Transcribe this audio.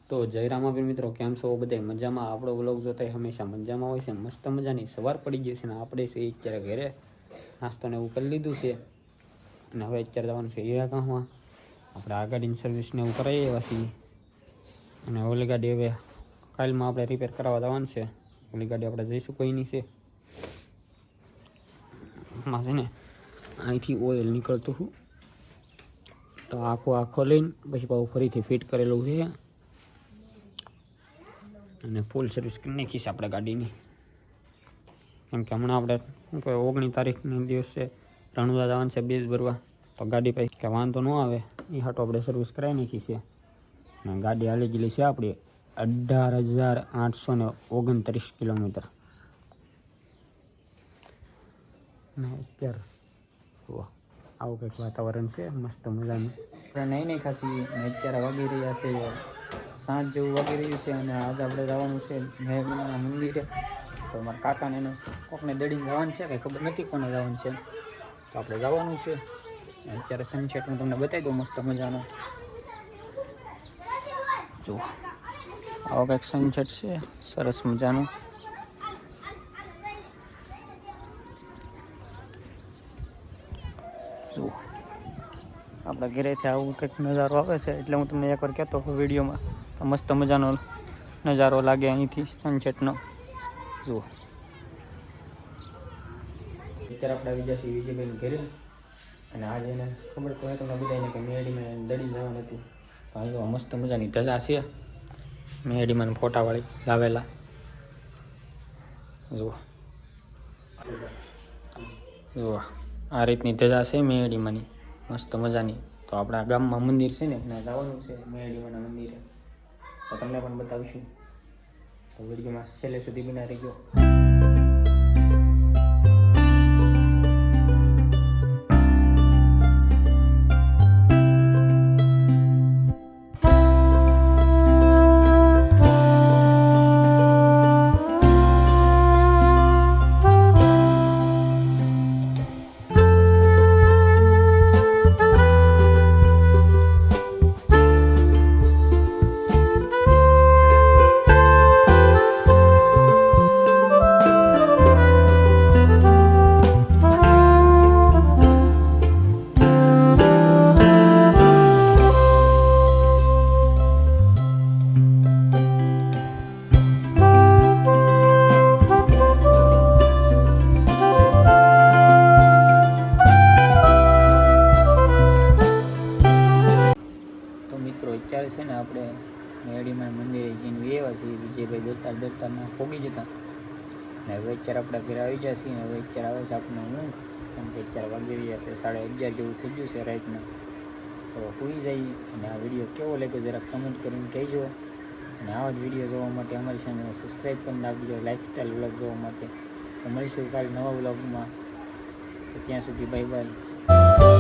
તો જય રામાપીર મિત્રો, કેમ છો બધા? મજામાં? આપણો વ્લોગ જોતા હંમેશા મજામાં હોય છે. મસ્ત મજાની સવાર પડી ગઈ છે ને આપણે છે અત્યારે ઘરે નાસ્તો ને એવું કરી લીધું છે અને હવે અત્યારે જવાનું છે હીરા ગામમાં. આપણે આ ગાડીની સર્વિસને એવું કરાવી એવા છીએ અને ઓલી ગાડી હવે કાલમાં આપણે રિપેર કરાવવા જવાનું છે. ઓલી ગાડી આપણે જઈશું કોઈની છે એમાં છે ને અહીંથી ઓઇલ નીકળતું હતું તો આખો લઈને પછી પાછું ફરીથી ફિટ કરેલું છે અને ફૂલ સર્વિસ કરી નાખી છે આપણે ગાડીની. કેમ કે હમણાં આપણે શું કહેવાય 19 તારીખનો દિવસ છે, રણુજા જવાનું છે બેઝ ભરવા, તો ગાડી પછી કે વાંધો ન આવે એ હાટો આપણે સર્વિસ કરાવી નાખી છે અને ગાડી હાલી ગયેલી છે આપણી 18,829 કિલોમીટર. ને અત્યારે આવું કંઈક વાતાવરણ છે મસ્ત મજાનું. આપણે નહીં ખાસી ને અત્યારે વાગી રહ્યા છે સાંજ જેવું વાગી રહ્યું છે અને આજે આપણે જવાનું છે મેઘના મંદિરે. તો મારા કાકાને એને કોકને દડીને જવાનું છે, કંઈ ખબર નથી કોને જવાનું છે, તો આપણે જવાનું છે. અત્યારે સનસેટ હું તમને બતાવી દઉં મસ્ત મજાનો. જો આવો કંઈક સનસેટ છે સરસ મજાનું. જો આપણા ઘરેથી આવું કંઈક નજારો આવે છે એટલે હું તમને એકવાર કહેતો વિડીયોમાં મસ્ત મજાનો નજારો લાગે અહીંથી સનસેટનો. જુઓ અત્યારે આપણે આવી ગયા છીએ વિજયભાઈને ઘરે અને આજે એને ખબર તો તમને બધાને કે મેડીમાં દડી જવાનું હતું. તો અહીં મસ્ત મજાની ધજા છે મેડીમાં ફોટાવાળી લાવેલા. જુઓ જુઓ આ રીતની ધજા છે મેડીમાંની મસ્ત મજાની. તો આપણા ગામમાં મંદિર છે ને ત્યાં જવાનું છે મેડીમાના મંદિરે, તો તમને પણ બતાવીશું. તો વિડીયોમાં છેલ્લે સુધી બના રહીજો. અત્યારે છે ને આપણે મેડીમાં મંદિરે જઈને એવા છીએ વિજયભાઈ દોસ્તારના પોગી જતા ને હવે અત્યારે આપણા ઘરે આવી ગયા છીએ. હવે અત્યારે આવે છે આપણને ઊંઘ, કેમ કે અત્યારે વાગી રહ્યા છે 11:30 જેવું થઈ ગયું છે રાતના. તો સૂઈ જઈએ અને આ વિડીયો કેવો લાગ્યો જરા કમેન્ટ કરીને કહેજો અને આવા જ વિડીયો જોવા માટે અમારી ચેનલને સબસ્ક્રાઈબ કરી નાખજો લાઈફસ્ટાઈલ વ્લોગ જોવા માટે. તો મળીશું કાલે નવા વ્લોગમાં. તો ત્યાં સુધી બાય બાય.